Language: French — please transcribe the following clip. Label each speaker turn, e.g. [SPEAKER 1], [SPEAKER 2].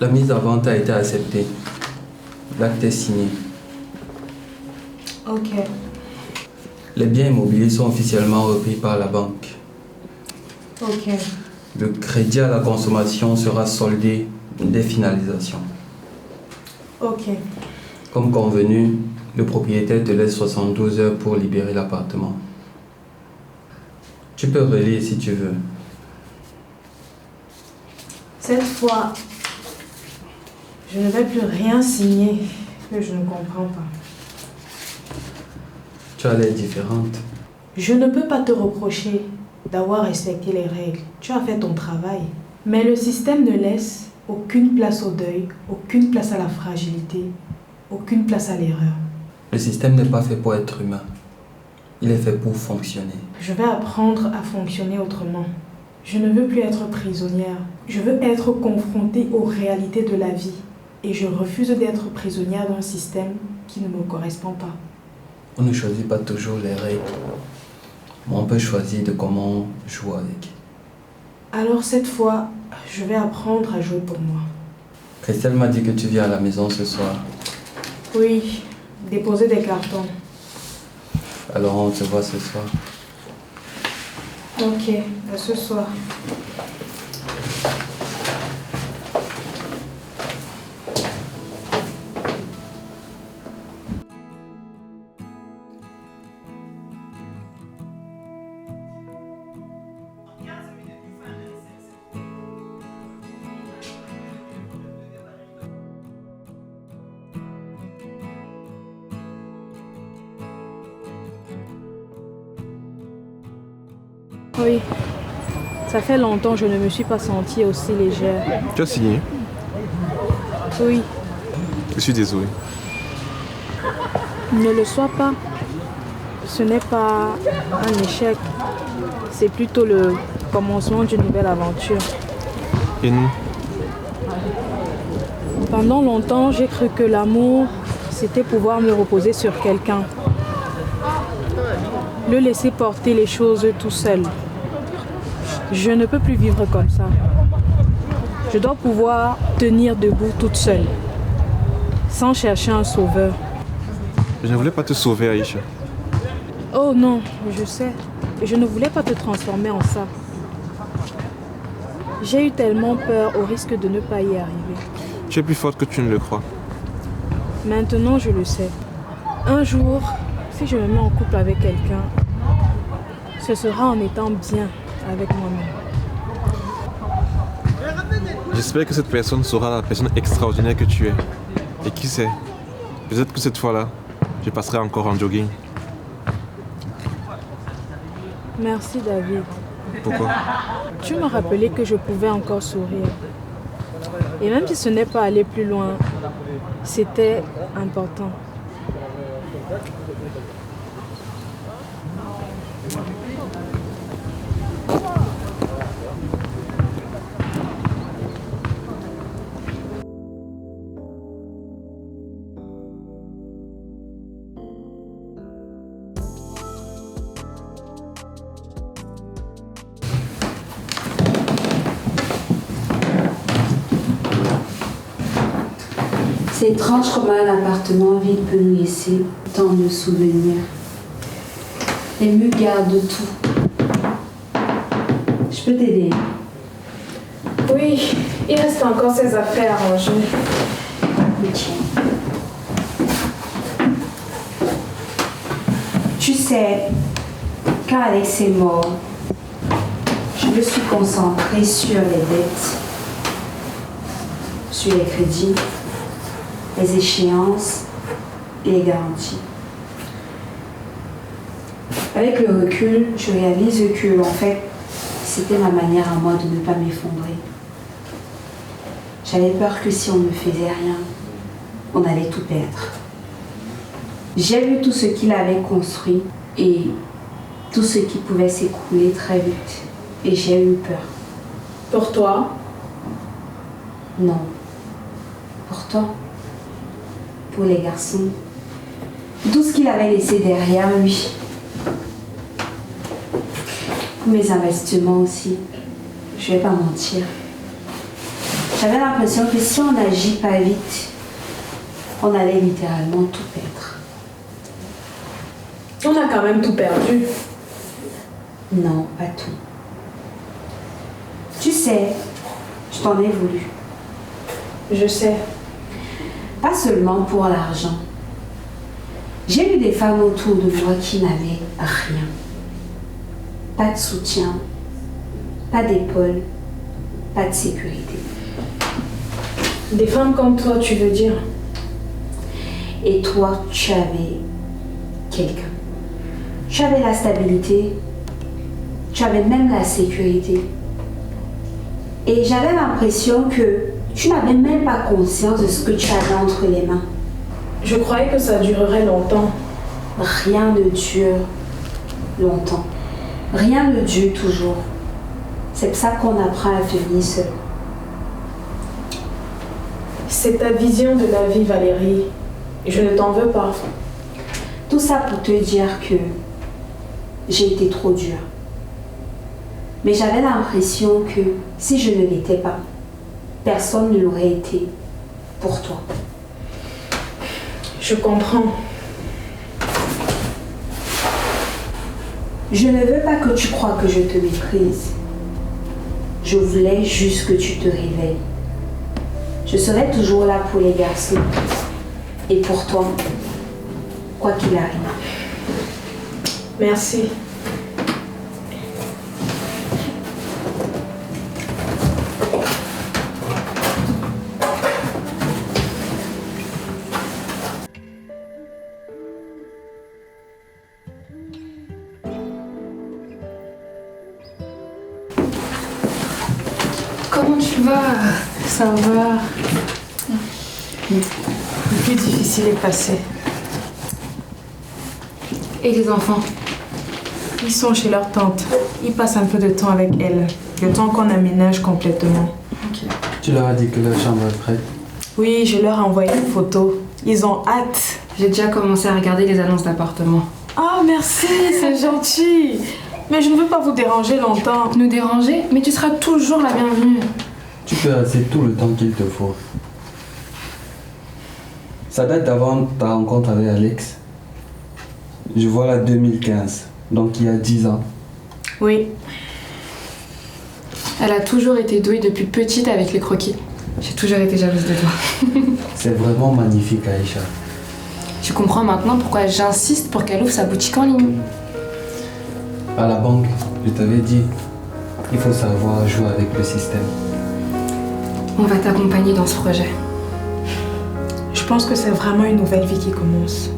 [SPEAKER 1] La mise en vente a été acceptée. L'acte est signé.
[SPEAKER 2] Ok.
[SPEAKER 1] Les biens immobiliers sont officiellement repris par la banque.
[SPEAKER 2] Ok.
[SPEAKER 1] Le crédit à la consommation sera soldé dès finalisation.
[SPEAKER 2] Ok.
[SPEAKER 1] Comme convenu, le propriétaire te laisse 72 heures pour libérer l'appartement. Tu peux relire si tu veux.
[SPEAKER 2] Cette fois, je ne vais plus rien signer que je ne comprends pas.
[SPEAKER 1] Tu as l'air différente.
[SPEAKER 2] Je ne peux pas te reprocher d'avoir respecté les règles. Tu as fait ton travail. Mais le système ne laisse aucune place au deuil, aucune place à la fragilité, aucune place à l'erreur.
[SPEAKER 1] Le système n'est pas fait pour être humain. Il est fait pour fonctionner.
[SPEAKER 2] Je vais apprendre à fonctionner autrement. Je ne veux plus être prisonnière. Je veux être confrontée aux réalités de la vie. Et je refuse d'être prisonnière d'un système qui ne me correspond pas.
[SPEAKER 1] On ne choisit pas toujours les règles, mais on peut choisir de comment jouer avec.
[SPEAKER 2] Alors cette fois, je vais apprendre à jouer pour moi.
[SPEAKER 1] Christelle m'a dit que tu viens à la maison ce soir.
[SPEAKER 2] Oui, déposer des cartons.
[SPEAKER 1] Alors on se voit ce soir.
[SPEAKER 2] Ok, à ce soir. Oui, ça fait longtemps que je ne me suis pas sentie aussi légère.
[SPEAKER 3] Tu as signé?
[SPEAKER 2] Oui,
[SPEAKER 3] Je suis désolé.
[SPEAKER 2] ne le sois pas. Ce n'est pas un échec. C'est plutôt le commencement d'une nouvelle aventure.
[SPEAKER 3] Et nous?
[SPEAKER 2] Pendant longtemps, j'ai cru que l'amour, c'était pouvoir me reposer sur quelqu'un. Le laisser porter les choses tout seul. Je ne peux plus vivre comme ça. Je dois pouvoir tenir debout toute seule, sans chercher un sauveur.
[SPEAKER 3] Je ne voulais pas te sauver, Aïcha.
[SPEAKER 2] Oh non, je sais. Je ne voulais pas te transformer en ça. J'ai eu tellement peur au risque de ne pas y arriver.
[SPEAKER 3] Tu es plus forte que tu ne le crois.
[SPEAKER 2] Maintenant, je le sais. Un jour, si je me mets en couple avec quelqu'un, ce sera en étant bien avec moi-même.
[SPEAKER 3] J'espère que cette personne sera la personne extraordinaire que tu es. Et qui sait, peut-être que cette fois-là, je passerai encore en jogging.
[SPEAKER 2] Merci, David.
[SPEAKER 3] Pourquoi?
[SPEAKER 2] Tu m'as rappelé que je pouvais encore sourire. Et même si ce n'est pas aller plus loin, c'était important.
[SPEAKER 4] C'est étrange comment un appartement vide peut nous laisser tant de souvenirs. Les murs gardent tout. Je peux t'aider?
[SPEAKER 2] Oui, il reste encore ces affaires à ranger.
[SPEAKER 4] Ok. Tu sais, quand Alex est mort, je me suis concentrée sur les dettes, sur les crédits, les échéances et les garanties. Avec le recul, je réalise que, en fait, c'était ma manière à moi de ne pas m'effondrer. J'avais peur que si on ne faisait rien, on allait tout perdre. J'ai vu tout ce qu'il avait construit et tout ce qui pouvait s'écrouler très vite. Et j'ai eu peur.
[SPEAKER 2] Pour toi?
[SPEAKER 4] Non. Pour toi? Pour les garçons? Tout ce qu'il avait laissé derrière lui. Pour mes investissements aussi. Je vais pas mentir. J'avais l'impression que si on n'agit pas vite, on allait littéralement tout perdre.
[SPEAKER 2] On a quand même tout perdu.
[SPEAKER 4] Non, pas tout. Tu sais, je t'en ai voulu.
[SPEAKER 2] Je sais.
[SPEAKER 4] Pas seulement pour l'argent. J'ai eu des femmes autour de moi qui n'avaient rien. Pas de soutien, pas d'épaule, pas de sécurité.
[SPEAKER 2] Des femmes comme toi, tu veux dire?
[SPEAKER 4] Et toi, tu avais quelqu'un. Tu avais la stabilité, tu avais même la sécurité. Et j'avais l'impression que tu n'avais même pas conscience de ce que tu avais entre les mains.
[SPEAKER 2] Je croyais que ça durerait longtemps.
[SPEAKER 4] Rien ne dure longtemps. Rien ne dure toujours. C'est pour ça qu'on apprend à tenir seul.
[SPEAKER 2] C'est ta vision de la vie, Valérie. Et je ne t'en veux pas.
[SPEAKER 4] Tout ça pour te dire que j'ai été trop dure. Mais j'avais l'impression que si je ne l'étais pas, personne ne l'aurait été pour toi.
[SPEAKER 2] Je comprends.
[SPEAKER 4] Je ne veux pas que tu crois que je te méprise. Je voulais juste que tu te réveilles. Je serai toujours là pour les garçons. Et pour toi, quoi qu'il arrive.
[SPEAKER 2] Merci.
[SPEAKER 5] Comment tu vas?
[SPEAKER 2] Ça va. Le plus difficile est passé.
[SPEAKER 5] Et les enfants?
[SPEAKER 2] Ils sont chez leur tante. Ils passent un peu de temps avec elle. Le temps qu'on aménage complètement.
[SPEAKER 5] Ok.
[SPEAKER 1] Tu leur as dit que la chambre est prête.
[SPEAKER 2] Oui, je leur ai envoyé une photo. Ils ont hâte.
[SPEAKER 5] J'ai déjà commencé à regarder les annonces d'appartements.
[SPEAKER 2] Ah, merci, c'est gentil. Mais je ne veux pas vous déranger longtemps.
[SPEAKER 5] Nous déranger? Mais tu seras toujours la bienvenue.
[SPEAKER 1] Tu peux rester tout le temps qu'il te faut. Ça date d'avant ta rencontre avec Alex. Je vois la 2015, donc il y a 10 ans.
[SPEAKER 2] Oui,
[SPEAKER 5] Elle a toujours été douée depuis petite avec les croquis. J'ai toujours été jalouse de toi.
[SPEAKER 1] C'est vraiment magnifique, Aïcha.
[SPEAKER 5] Tu comprends maintenant pourquoi j'insiste pour qu'elle ouvre sa boutique en ligne.
[SPEAKER 1] À la banque, je t'avais dit, il faut savoir jouer avec le système.
[SPEAKER 5] On va t'accompagner dans ce projet.
[SPEAKER 2] je pense que c'est vraiment une nouvelle vie qui commence.